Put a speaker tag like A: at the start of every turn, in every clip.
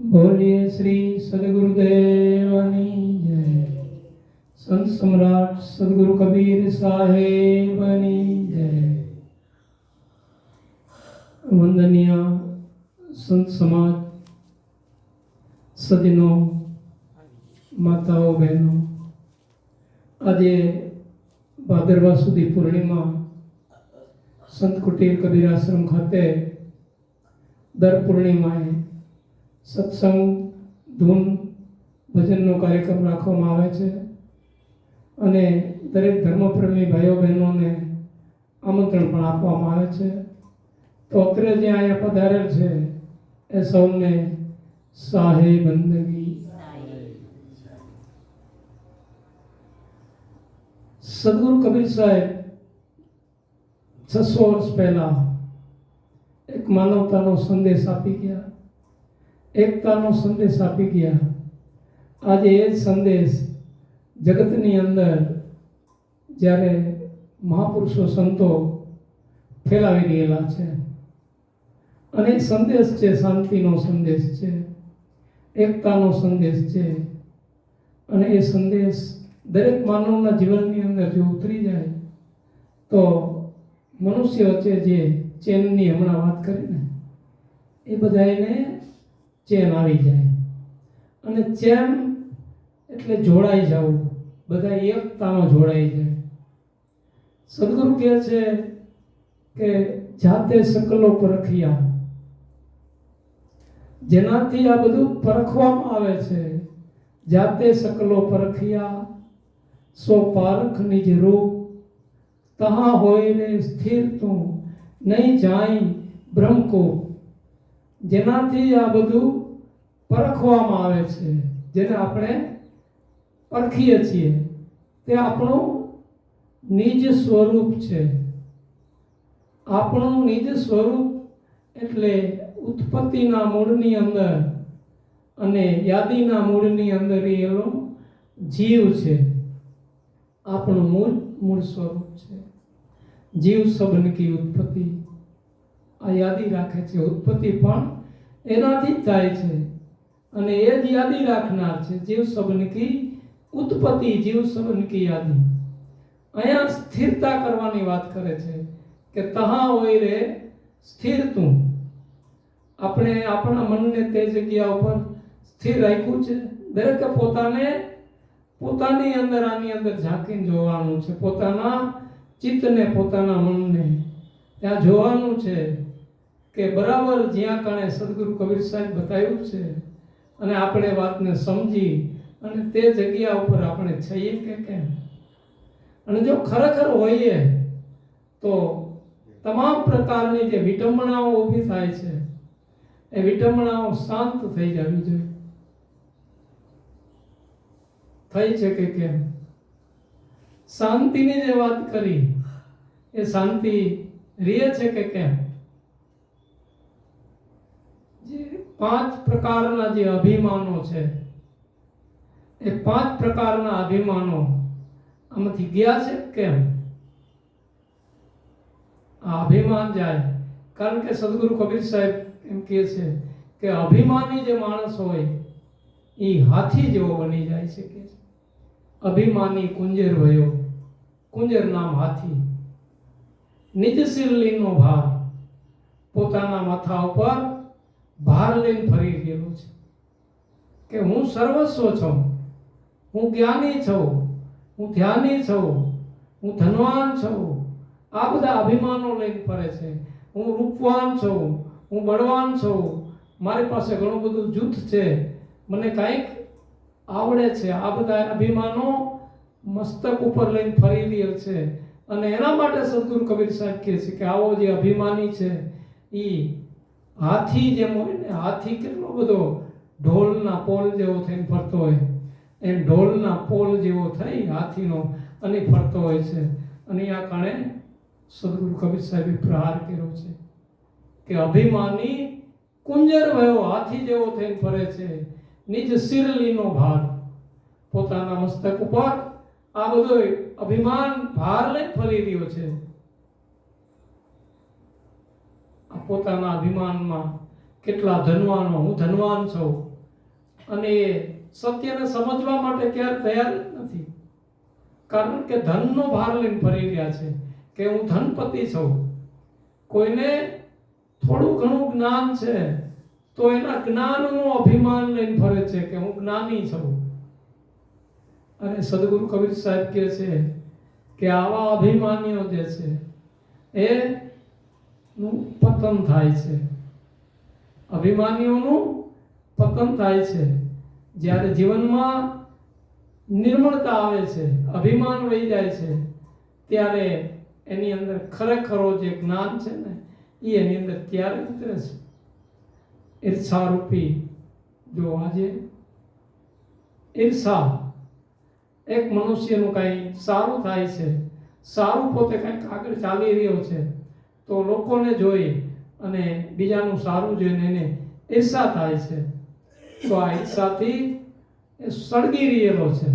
A: बोलिए श्री सदगुरुदेवनी जय। संत सम्राट सदगुरु कबीर साहेबनी जय। वंदनीय संत समाज, सजनों, माताओं, बहनों, આજે ભાદરવા સુધી પૂર્ણિમા સંત કુટીર કબીર આશ્રમ ખાતે દર પૂર્ણિમાએ સત્સંગ, ધૂન, ભજનનો કાર્યક્રમ રાખવામાં આવે છે અને દરેક ધર્મપ્રેમી ભાઈઓ બહેનોને આમંત્રણ પણ આપવામાં આવે છે. તો અત્રે જે અહીંયા પધારેલ છે એ સૌને સાહે બંદગી. સદગુરુ કબીર સાહેબ 600 વર્ષ પહેલા એક માનવતાનો સંદેશ આપી ગયા, એકતાનો સંદેશ આપી ગયા. આજે એ જ સંદેશ જગતની અંદર જ્યારે મહાપુરુષો સંતો ફેલાવી રહેલા છે અને સંદેશ છે, શાંતિનો સંદેશ છે, એકતાનો સંદેશ છે. અને એ સંદેશ દરેક માનવના જીવનની અંદર જો ઉતરી જાય તો મનુષ્ય વચ્ચે જે ચેનની હમણાં વાત કરીને એ બધાને ચેન આવી જાય. અને ચેન એટલે જોડાઈ જવું, બધા એકતામાં જોડાઈ જાય. સદગુરુ કહે છે કે જાતે સકલો પરખિયા, જેનાથી આ બધું પરખવામાં આવે છે. જાતે સકલો પરખિયા સો પારખ નિજ રૂપ, તહાં હોય રે સ્થિર તું નહીં જાય બ્રહ્મ કો. જેનાથી આ બધું પરખવામાં આવે છે, જેને આપણે પરખીએ છીએ, તે આપણું નિજ સ્વરૂપ છે. આપણું નિજ સ્વરૂપ એટલે ઉત્પત્તિના મૂળની અંદર અને યાદીના મૂળની અંદર એનો જીવ છે. આપણું મૂળ સ્વરૂપ છે. જીવ સબન કી ઉત્પત્તિ, આ યાદી રાખે છે. ઉત્પત્તિ પણ એનાથી જ થાય છે અને એ જ યાદી રાખનાર છે. જીવ સબન કી ઉત્પત્તિ, જીવ સબન કી યાદી. અહીંયા સ્થિરતા કરવાની વાત કરે છે કે તહાં હોય રે સ્થિર તું. આપણે આપણા મનને તે જગ્યા ઉપર સ્થિર રાખ્યું છે. દરેકે પોતાની અંદર આની અંદર ઝાંકીને જોવાનું છે. પોતાના ચિત્તને, પોતાના મનને ત્યાં જોવાનું છે કે બરાબર જ્યાં કણે સદગુરુ કબીર સાહેબ બતાવ્યું છે અને આપણે વાતને સમજી અને તે જગ્યા ઉપર આપણે છીએ કે કેમ. અને જો ખરેખર હોઈએ તો તમામ પ્રકારની જે વિટંબણાઓ ઊભી થાય છે એ વિટંબણાઓ શાંત થઈ જવી જોઈએ. થઈ છે કે કેમ? શાંતિની જે વાત કરી એ શાંતિ રહે છે કે કેમ? જે 5 પ્રકારના જે અભિમાનો છે એ 5 પ્રકારના અભિમાનો આમાંથી ગયા છે કેમ? આ અભિમાન જાય. કારણ કે સદગુરુ કબીર સાહેબ એમ કહે છે કે અભિમાની જે માણસ હોય એ હાથી જેવો બની જાય છે. કે અભિમાની કુંજર વયો, કુંજર નામ હાથી. નિજ શિરલીનો ભાર, પોતાના માથા ઉપર ભાર લઈને ફરી ગયેલો છે કે હું સર્વસ્વ છું, હું જ્ઞાની છું, હું ધ્યાની છું, હું ધનવાન છું. આ બધા અભિમાનો લઈને ફરે છે. હું રૂપવાન છું, હું બળવાન છું, મારી પાસે ઘણું બધું જૂથ છે, મને કંઈક આવડે છે. આ બધા અભિમાનો મસ્તક ઉપર લઈને ફરી રહેલ છે. અને એના માટે સદગુરુ કબીર સાહેબ કહે છે કે આવો જે અભિમાની છે એ હાથી જેમ હોય ને, હાથી કેટલો બધો ઢોલના પોલ જેવો થઈને ફરતો હોય એમ ઢોલના પોલ જેવો થઈ હાથીનો અને ફરતો હોય છે. અને આ કારણે સદગુરુ કબીર સાહેબે પ્રહાર કર્યો છે કે અભિમાની કુંજર વયો, હાથી જેવો થઈને ફરે છે. નિજ શિરલીનો ભાર, પોતાના મસ્તક ઉપર આ બધો અભિમાન ભાર લઈને ફરી રહ્યો છે. આ પોતાના અભિમાનમાં કેટલા ધનવાનો, હું ધનવાન છું, અને એ સત્યને સમજવા માટે ક્યારે તૈયાર જ નથી. કારણ કે ધનનો ભાર લઈને ફરી રહ્યા છે કે હું ધનપતિ છું. કોઈને થોડું ઘણું જ્ઞાન છે તો એના જ્ઞાનનું અભિમાન લઈને ફરે છે કે હું જ્ઞાની છું. અને સદગુરુ કબીર સાહેબ કહે છે કે આવા અભિમાનીઓ જે છે એ નું પતન થાય છે. અભિમાનીઓનું પતન થાય છે. જ્યારે જીવનમાં નિર્મળતા આવે છે, અભિમાન વહી જાય છે, ત્યારે એની અંદર ખરેખરો જે જ્ઞાન છે ને એ એની અંદર ત્યારે ઉતરે છે. ઈર્ષા રૂપી જો આજે ઈર્ષા એક મનુષ્યનું કંઈ સારું થાય છે, સારું પોતે કંઈક આગળ ચાલી રહ્યો છે તો લોકોને જોઈ અને બીજાનું સારું જોઈને એને ઈર્ષા થાય છે. તો આ ઈર્ષાથી એ સળગી રહેલો છે.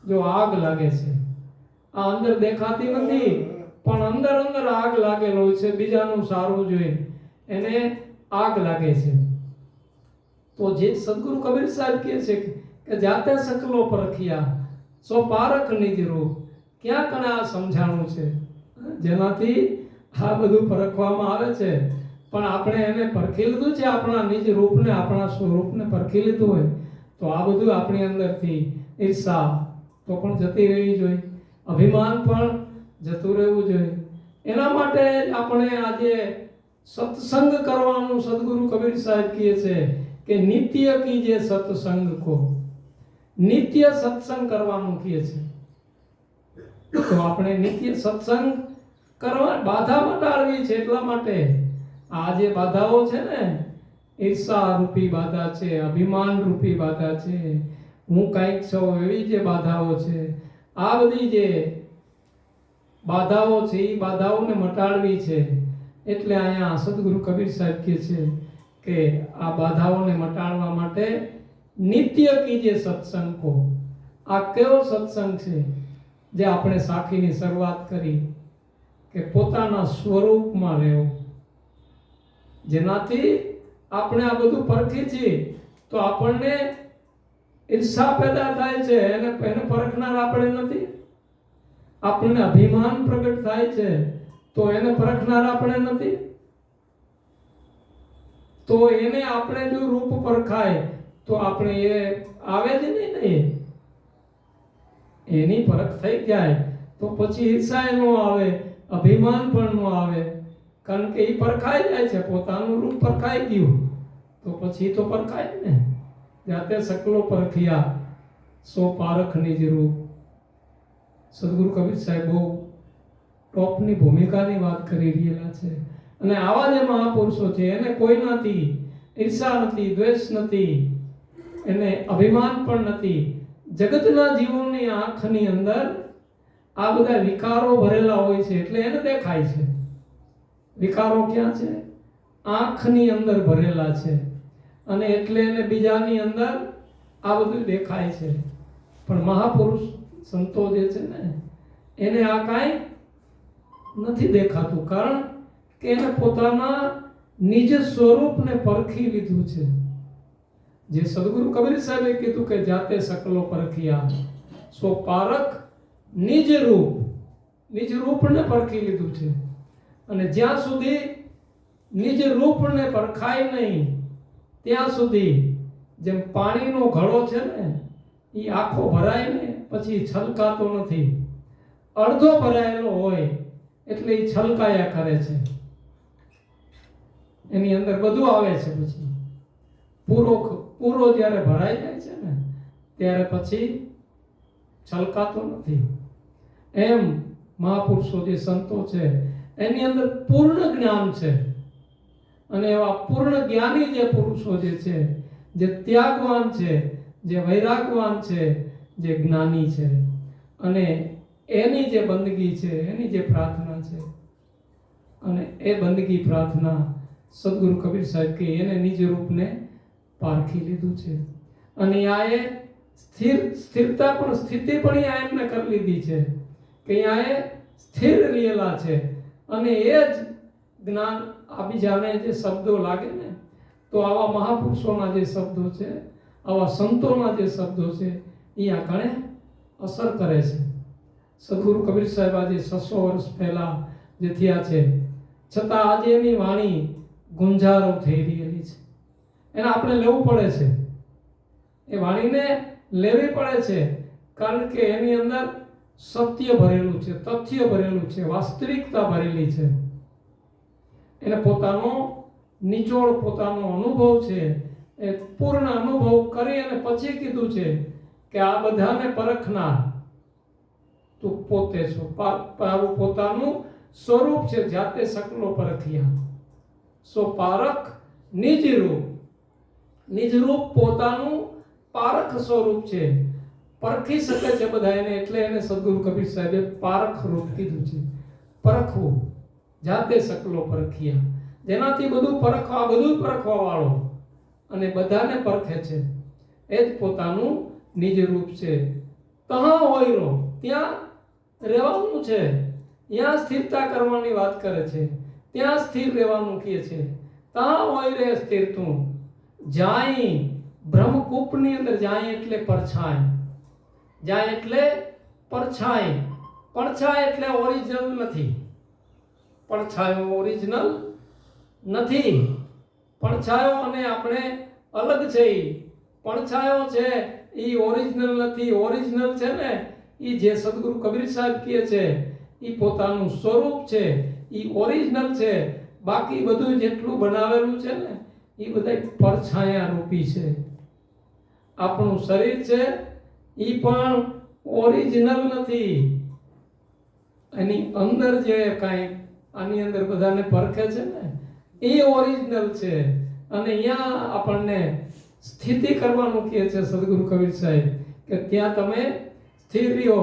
A: જો આગ લાગે છે, આ અંદર દેખાતી નથી પણ અંદર અંદર આગ લાગેલો છે. બીજાનું સારું જોઈ એને આગ લાગે છે. તો જે સદગુરુ કબીર સાહેબ કહે છે કે જાતે સકલો પરખિયા સો પારખ નિજ રૂપ, ક્યાં કણે આ સમજાણું છે જેનાથી આ બધું પરખવામાં આવે છે. પણ આપણે એને પરખી લીધું છે, આપણા નિજ રૂપને, આપણા સ્વરૂપને પરખી લીધું હોય તો આ બધું આપણી અંદરથી ઈર્ષા તો પણ જતી રહેવી જોઈએ, અભિમાન પણ જતું રહેવું જોઈએ. એના માટે આપણે આજે સત્સંગ કરવાનું સદગુરુ કબીર સાહેબ કહે છે કે નિત્ય કીજે સત્સંગ કો, નિત્ય સત્સંગ કરવાનું કહે છે. તો આપણે નિત્ય સત્સંગ કરવા બાધા મટાડવી છે. એટલા માટે આ જે બાધાઓ છે ને, ઈર્ષા રૂપી બાધા છે, અભિમાન રૂપી બાધા છે, હું કાંઈક છું એવી જે બાધાઓ છે, આ બધી જે બાધાઓ છે એ બાધાઓને મટાડવી છે. એટલે અહીંયા સદગુરુ કબીર સાહેબ કહે છે કે આ બાધાઓને મટાડવા માટે નિત્ય કીજે સત્સંગ કો. આ કેવો સત્સંગ છે જે આપણે સાખીની શરૂઆત કરી કે પોતાના સ્વરૂપમાં રહેવું. જેનાથી આપણે આ બધું પરખીએ છીએ તો આપણને ઈર્ષા પેદા થાય છે, એને પરખનાર આપણે નથી. આપણને અભિમાન પ્રગટ થાય છે તો એને પરખનાર આપણે નથી. તો એને આપણે જો રૂપ પરખાય તો આપણે એ આવે જ નહીં. એની પરખ થઈ જાય તો પછી ઈર્ષા ન આવે, અભિમાન પણ ન આવે. કારણ કે એ પરખાઈ જાય છે, પોતાનું રૂપ પરખાઈ ગયું તો પછી તો પરખાય જ ને. જાતે સકલો પરખિયા સો પારખ નિજ રૂપ. સદગુરુ કબીર સાહેબ બહુ ટોપની ભૂમિકાની વાત કરી રહેલા છે. અને આવા જે મહાપુરુષો છે એને કોઈનાથી ઈર્ષા નથી, દ્વેષ નથી, એને અભિમાન પણ નથી. જગતના જીવોની આંખની અંદર આ બધા વિકારો ભરેલા હોય છે એટલે એને દેખાય છે. વિકારો ક્યાં છે? આંખની અંદર ભરેલા છે અને એટલે એને બીજાની અંદર આ બધું દેખાય છે. પણ મહાપુરુષ સંતો જે છે ને એને આ કાંઈ નથી દેખાતું. કારણ કે એને પોતાના નિજ સ્વરૂપને પરખી લીધું છે. જે સદગુરુ કબીર સાહેબે કીધું કે જાતે સકલો પરખિયા સો પારખ નિજ રૂપ, નિજ રૂપને પરખી લીધું છે. અને જ્યાં સુધી નિજ રૂપને પરખાય નહીં ત્યાં સુધી જેમ પાણીનો ઘડો છે ને એ આખો ભરાય ને પછી છલકાતો નથી. અડધો ભરાયેલો હોય એટલે એ છલકાયા કરે છે, એની અંદર બધું આવે છે. પછી પૂરો જ્યારે ભરાઈ જાય છે ને ત્યારે પછી છલકાતો નથી. એમ મહાપુરુષો જે સંતો છે એની અંદર પૂર્ણ જ્ઞાન છે. અને એવા પૂર્ણ જ્ઞાની જે પુરુષો જે છે, જે ત્યાગવાન છે, જે વૈરાગવાન છે, જે જ્ઞાની છે, અને એની જે બંદગી છે, એની જે પ્રાર્થના છે, અને એ બંદગી પ્રાર્થના સદગુરુ કબીર સાહેબ કે એને નિજ રૂપને પારખી લીધું છે. અને આ એ સ્થિરતા પણ સ્થિતિ પણ આ એમને કરી લીધી છે કે અહીંયા એ સ્થિર રહેલા છે. અને એ જ જ્ઞાન આ બીજાને જે શબ્દો લાગે ને તો આવા મહાપુરુષોના જે શબ્દો છે આવા સંતોના જે શબ્દો છે એ આ ઘણે અસર કરે છે. સદગુરુ કબીર સાહેબ આજે 600 વર્ષ પહેલા જે થયા છે, છતાં આજે એની વાણી ગુંજારો થઈ રહેલી છે. એને આપણે લેવું પડે છે, એ વાણીને લેવી પડે છે, કારણ કે એની અંદર સત્ય ભરેલું છે, તથ્ય ભરેલું છે, વાસ્તવિકતા ભરેલી છે. એને પોતાનો નિચોડ, પોતાનો અનુભવ છે, એ પૂર્ણ અનુભવ કરી અને પછી કીધું છે કે આ બધાને પરખનાર તું પોતે છો. તારું પોતાનું સ્વરૂપ છે, જાતે સકલો પરખ્યા. સો પારખ નિજ રૂપ, નિજ રૂપ પોતાનું પારખ સ્વરૂપ છે, પરખી શકે છે બધા એને. એટલે એને સદગુરુ કબીર સાહેબે પારખ રૂપ કીધું છે. પરખવું, જાતે સકલો પરખ્યા, જેનાથી બધું પરખવા, બધું પરખવા વાળો અને બધાને પરખે છે, એ જ પોતાનું નિજ રૂપ છે. તહાં હોયરો, ત્યાં રહેવાનું છે, ત્યાં સ્થિરતા કરવાની વાત કરે છે, ત્યાં સ્થિર રહેવાનું કહે છે. તહાં હોય રે સ્થિર તું, જાય બ્રહ્મકૂપની અંદર. જાય એટલે પરછાઈ, જાય એટલે પરછાઈ. પડછાય એટલે ઓરિજિનલ નથી, પડછાયો ઓરિજિનલ નથી. પડછાયો અને આપણે અલગ છે. પડછાયો છે એ ઓરિજિનલ નથી. ઓરિજિનલ છે ને એ જે સદગુરુ કબીર સાહેબ કહે છે એ પોતાનું સ્વરૂપ છે, એ ઓરિજિનલ છે. બાકી બધું જેટલું બનાવેલું છે ને એ બધા પડછાયા રૂપી છે. આપણું શરીર છે એ પણ ઓરિજિનલ નથી. એની અંદર જે કાંઈ આની અંદર બધાને પરખે છે ને એ ઓરિજિનલ છે. અને અહીંયા આપણને સ્થિતિ કરવાનું કહે છે સદગુરુ કબીર સાહેબ કે ત્યાં તમે સ્થિર રહ્યો.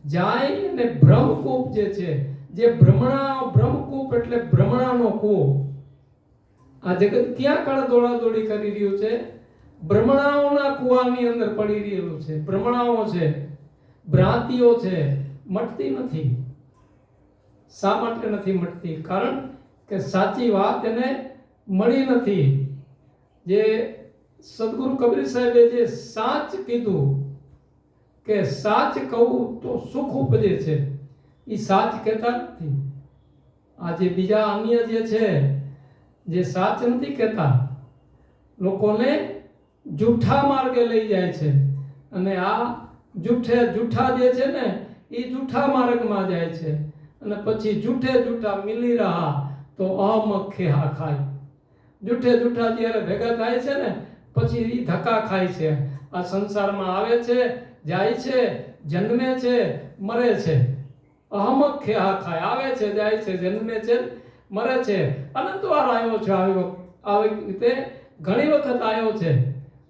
A: જાય અને બ્રહ્મકૂપ જે છે, જે બ્રહ્મકૂપ એટલે ભ્રમણાનો કૂવો. આ જગત ક્યાં કળ દોડાદોડી કરી રહ્યું છે? ભ્રમણાઓના કૂવાની અંદર પડી રહેલું છે. ભ્રમણાઓ છે, ભ્રાંતિઓ છે, મટતી નથી. શા માટે નથી મટતી? કારણ કે સાચી વાત એને મળી નથી. જે સદગુરુ કબીર સાહેબે જે સાચ કીધું કે સાચ કહું તો સુખ ઉપજે છે, એ સાચ કહેતા નથી. આજે બીજા અન્ય જે છે જે સાચ નથી કહેતા, લોકોને જૂઠા માર્ગે લઈ જાય છે. અને આ જૂઠા જે છે ને એ જૂઠા માર્ગમાં જાય છે. અને પછી જૂઠા મિલી રહ્યા તો અમખ્ય હા ખાય. જૂઠા જ્યારે ભેગા થાય છે ને પછી એ ધક્કા ખાય છે. આ સંસારમાં આવે છે, જાય છે, જન્મે છે, મરે છે. અહમખ્ય હા ખાય. આવે છે, જાય છે, જન્મે છે, મરે છે. અનંત વાર આવ્યો છે, આવી રીતે ઘણી વખત આવ્યો છે.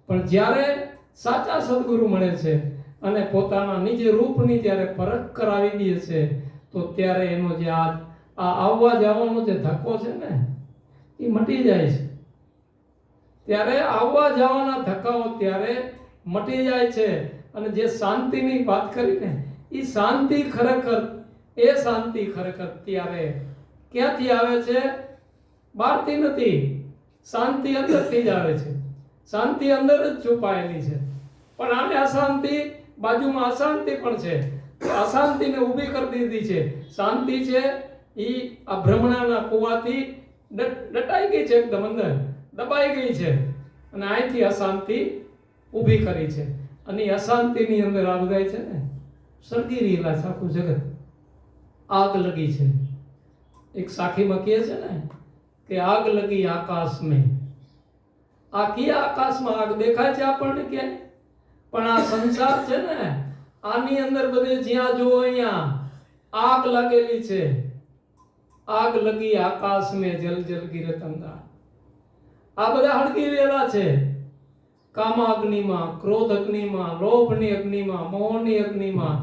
A: પણ જ્યારે સાચા સદગુરુ મળે છે અને પોતાના નિજ રૂપની જ્યારે પરખ કરાવી દે છે તો ત્યારે એનો જે આ આવવા જવાનો જે ધક્કો છે ને એ મટી જાય છે. ત્યારે આવવા જવાના ધક્કાઓ ત્યારે મટી જાય છે. અને જે શાંતિની વાત કરી ને એ શાંતિ ખરેખર ત્યારે ક્યાંથી આવે છે? બહારથી નથી, શાંતિ અંદરથી જ આવે છે. શાંતિ અંદર જ છુપાયેલી છે. પણ આને અશાંતિ, બાજુમાં અશાંતિ પણ છે. અશાંતિને ઊભી કરી દીધી છે. શાંતિ છે એ આ ભ્રમણાના કુવાથી દટાઈ ગઈ છે, એકદમ અંદર દબાઈ ગઈ છે. અને અહીંથી અશાંતિ ઊભી કરી છે. અને અશાંતિની અંદર આગ જાય છે ને સળગી રહેલા છે આખું જગત. આગ લગી છે. એક સાખીમાં કહે છે ને કે આગ લગી આકાશ મેં. આ કયા આકાશમાં આગ દેખાય છે આપણને ક્યાંય? પણ આ સંસાર છે ને આની અંદર બધે જ્યાં જુઓ અહીંયા આગ લાગેલી છે. આગ લગી આકાશ મેં જલ જલ ગિરત અંગાર. આ બધા હળગી રહેલા છે. કામાગ્નિમાં, ક્રોધ અગ્નિમાં, લોભની અગ્નિમાં, મોહની અગ્નિમાં.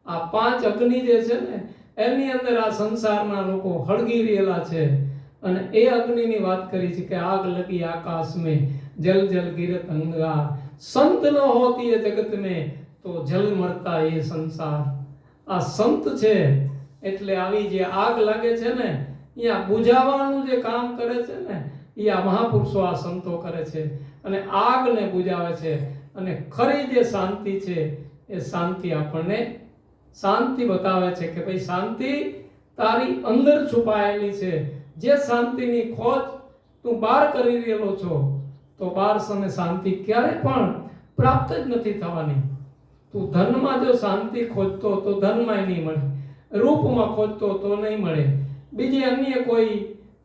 A: આ 5 અગ્નિ જે છે ને એની અંદર આ સંસારના લોકો હળગી રહેલા છે. અને એ અગ્નિની વાત કરી છે કે આગ લગી આકાશ મેં જલ જલ ગિરત અંગાર. સંત ન હોતી એ જગત મેં તો જલ મરતા એ સંસાર. આ સંત છે એટલે આવી જે આગ લાગે છે ને અહીંયા બુઝાવવાનું જે કામ કરે છે ને એ આ મહાપુરુષો, આ સંતો કરે છે. અને આગને બુઝાવે છે. અને ખરી જે શાંતિ છે એ શાંતિ આપણને શાંતિ બતાવે છે કે ભાઈ શાંતિ તારી અંદર છુપાયેલી છે. જે શાંતિની ખોજ તું બહાર કરી રહેલો છો તો બહાર સમય શાંતિ ક્યારે પણ પ્રાપ્ત જ નથી થવાની. તું ધનમાં જો શાંતિ ખોજતો તો ધનમાં નહીં મળે, રૂપમાં ખોજતો તો નહીં મળે, બીજી અન્ય કોઈ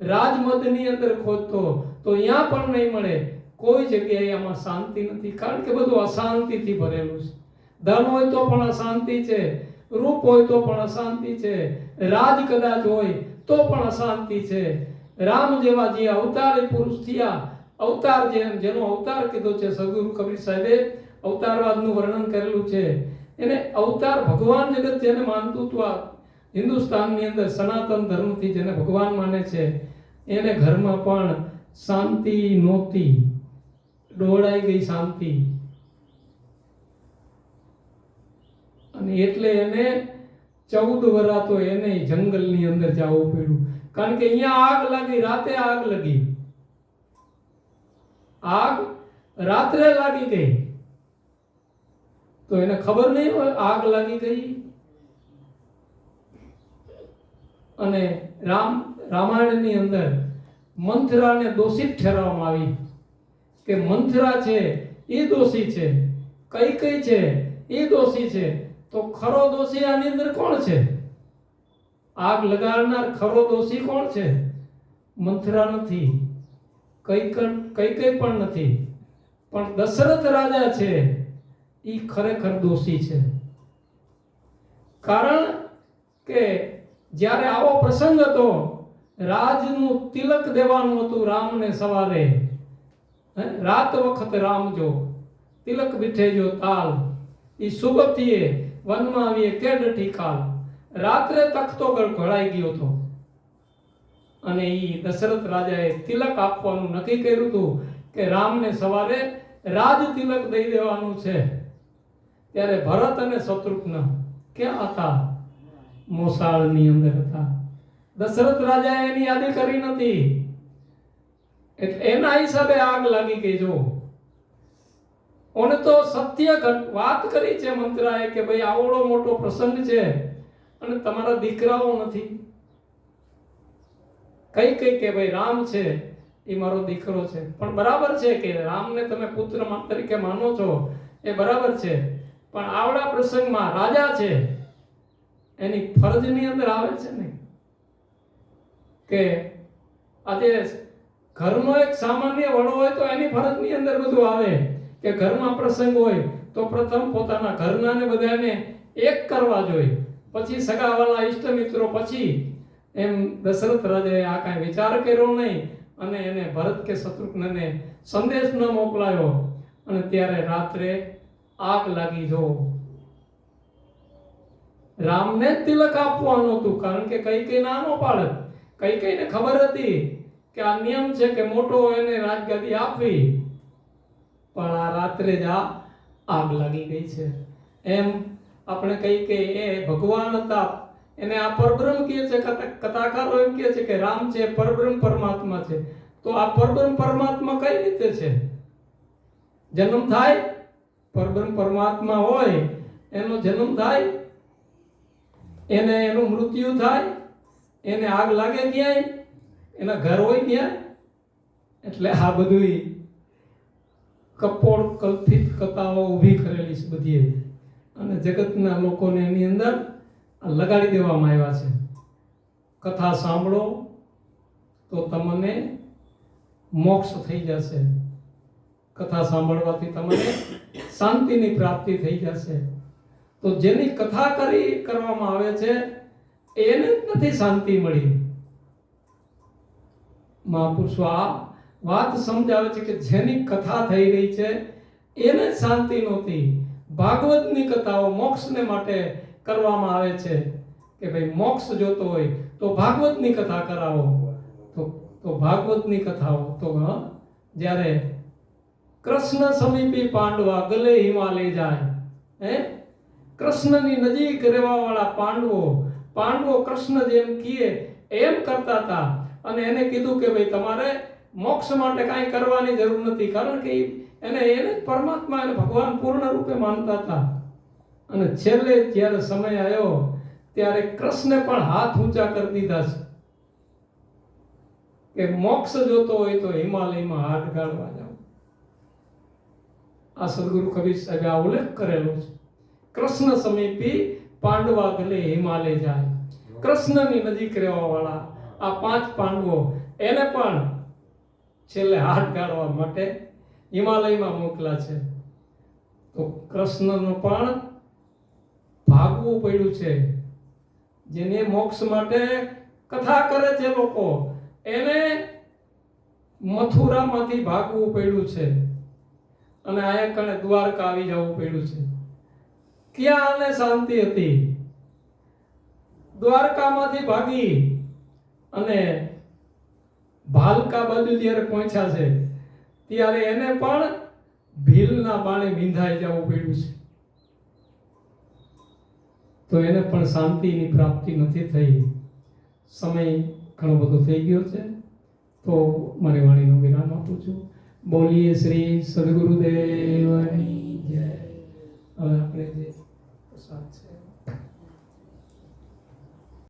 A: રાજમદની અંદર ખોજતો તો અહીંયા પણ નહીં મળે. કોઈ જગ્યાએ આમાં શાંતિ નથી, કારણ કે બધું અશાંતિથી ભરેલું છે. ધન હોય તો પણ અશાંતિ છે, રૂપ હોય તો પણ અશાંતિ છે, રાજ કદાચ હોય તો પણ અશાંતિ છે. રામ જેવા જે અવતારી પુરુષ થયા, અવતાર જેનો અવતાર કીધો છે સદગુરુ કબીર સાહેબે અવતારવાદનું વર્ણન કરેલું છે. એને અવતાર ભગવાન જગત જેને માનતું હતું, આ હિન્દુસ્તાનની અંદર સનાતન ધર્મથી જેને ભગવાન માને છે એને ઘરમાં પણ શાંતિ નહોતી, ડોળાઈ ગઈ શાંતિ. અને એટલે એને 14 વર્ષ તો એને જંગલની અંદર જવું પડ્યું, કારણ કે અહીંયા આગ લાગી, રાતે આગ લાગી, આગ રાત્રે લાગી ગઈ તો એને ખબર નહીં હોય આગ લાગી ગઈ. અને રામાયણની અંદર મંથરાને દોષિત ઠેરવવામાં આવી કે મંથરા છે એ દોષી છે, કઈ છે એ દોષી છે. તો ખરો દોષી આની અંદર કોણ છે? આગ લગાડનાર ખરો દોષી કોણ છે? મંથરા નથી, કઈ પણ નથી, પણ દશરથ રાજા છે એ ખરેખર દોષી છે. કારણ કે જ્યારે આવો પ્રસંગ હતો, રાજનું તિલક દેવાનું હતું રામને સવારે, રાત વખત રામ જો તિલક બીઠે જો તાલ, ઈ સુગતિએ વનમાં આવીએ કેડઠી કાલ. રાત્રે તખતો ઘડાઈ ગયો હતો અને ઈ દશરથ રાજાએ તિલક આપવાનું નક્કી કર્યું હતું કે રામને સવારે રાજ તિલક દઈ દેવાનું છે. ત્યારે ભરત અને શત્રુઘ્ન ક્યાં હતા? મોસાળની અંદર હતા. દશરથ રાજાએ એની યાદી કરી નથી, એટલે એના હિસાબે આગ લાગી ગઈ. જો ઓને તો સત્ય વાત કરી છે મંત્રાએ કે ભાઈ આવડો મોટો પ્રસંગ છે અને તમારા દીકરાઓ નથી. કઈ કે ભાઈ રામ છે એ મારો દીકરો છે, પણ બરાબર છે કે રામને તમે પુત્ર તરીકે માનો છો એ બરાબર છે, પણ આવડા પ્રસંગમાં રાજા છે એની ફરજની અંદર આવે છે ને કે આજે ઘરનો એક સામાન્ય વડો હોય તો એની ફરજની અંદર બધું આવે કે ઘરમાં પ્રસંગ હોય તો પ્રથમ પોતાના ઘરનાને બધાને એક કરવા જોઈએ, પછી સગાવાલા ઈષ્ટ મિત્રો, પછી એમ દશરથ રાજાએ આ કાંઈ વિચાર કર્યો નહીં અને એને ભરત કે શત્રુઘ્નને સંદેશ ન મોકલાયો અને ત્યારે રાત્રે આગ લાગી. જો રામને તિલક આપવાનું હતું, કારણ કે કઈ નાનો પાડત, કઈને ખબર હતી કે આ નિયમ છે કે મોટો એને રાજગાદી આપવી, પણ આ રાત્રે જ આગ લાગી ગઈ છે. એમ આપણે કઈ કે એ ભગવાન હતા, એને આ પરબ્રહ્મ કહે છે. કથાકારો એમ કહે છે કે રામ છે પરબ્રહ્મ પરમાત્મા છે. તો આ પરબ્રહ્મ પરમાત્મા કઈ રીતે છે? જન્મ થાય, પરબ્રહ્મ પરમાત્મા હોય એનો જન્મ થાય, એને એનું મૃત્યુ થાય, એને આગ લાગે ક્યાંય, એના ઘર હોય ત્યાં. એટલે આ બધું કપોળ કલ્પિત કથાઓ ઊભી કરેલી છે બધી, અને જગતના લોકોને એની અંદર લગાડી દેવામાં આવ્યા છે. કથા સાંભળો તો તમને મોક્ષ થઈ જશે, કથા સાંભળવાથી તમને શાંતિની પ્રાપ્તિ થઈ જશે. તો જેની કથા કરવામાં આવે છે એને જ નથી શાંતિ મળી. મહાપુરુષો આ વાત સમજાવે છે કે જેની કથા થઈ રહી છે એને જ શાંતિ નહોતી. ભાગવતની કથાઓ મોક્ષને માટે કરવામાં આવે છે કે ભાઈ મોક્ષ જોતો હોય તો ભાગવતની કથા કરાવો. તો ભાગવતની કથાઓ તો જ્યારે કૃષ્ણ સમીપી પાંડવા ગલે હિમાલય જાય, કૃષ્ણની નજીક રહેવા વાળા પાંડવો કૃષ્ણ જેમ કહે એમ કરતા હતા. અને એને કીધું કે ભાઈ તમારે મોક્ષ માટે કાંઈ કરવાની જરૂર નથી, કારણ કે એને પરમાત્મા અને ભગવાન પૂર્ણ રૂપે માનતા હતા. અને છેલ્લે જ્યારે સમય આવ્યો ત્યારે કૃષ્ણે પણ હાથ ઊંચા કરી દીધા છે કે મોક્ષ જોતો હોય તો હિમાલયમાં હાથ ગાળવા જાઓ. આ સદગુરુ કબીર સાહેબે આ ઉલ્લેખ કરેલો છે. કૃષ્ણ સમીપી પાંડવા ગલે હિમાલય જાય. કૃષ્ણની નજીક રહેવા વાળા આ 5 પાંડવો એને પણ છેલ્લે હાથ ગાળવા માટે હિમાલયમાં મોકલા છે. તો કૃષ્ણનો પણ ભાગવું પડ્યું છે. જેને મોક્ષ માટે કથા કરે છે લોકો, એને મથુરામાંથી ભાગવું પડ્યું છે અને આયા કણે દ્વારકા આવી જવું પડ્યું છે. ક્યાં આને શાંતિ હતી? દ્વારકામાંથી ભાગી અને ભાલકા બાજુ જ્યારે પહોંચ્યા છે ત્યારે એને પણ ભીલના બાણે વિંધાઈ જવું પડ્યું છે. તો એને પણ શાંતિની પ્રાપ્તિ નથી થઈ. સમય ઘણો બધો થઈ ગયો છે, તો મારી વાણીનો વિરામ આપું છું. બોલીએ શ્રી સદગુરુદેવની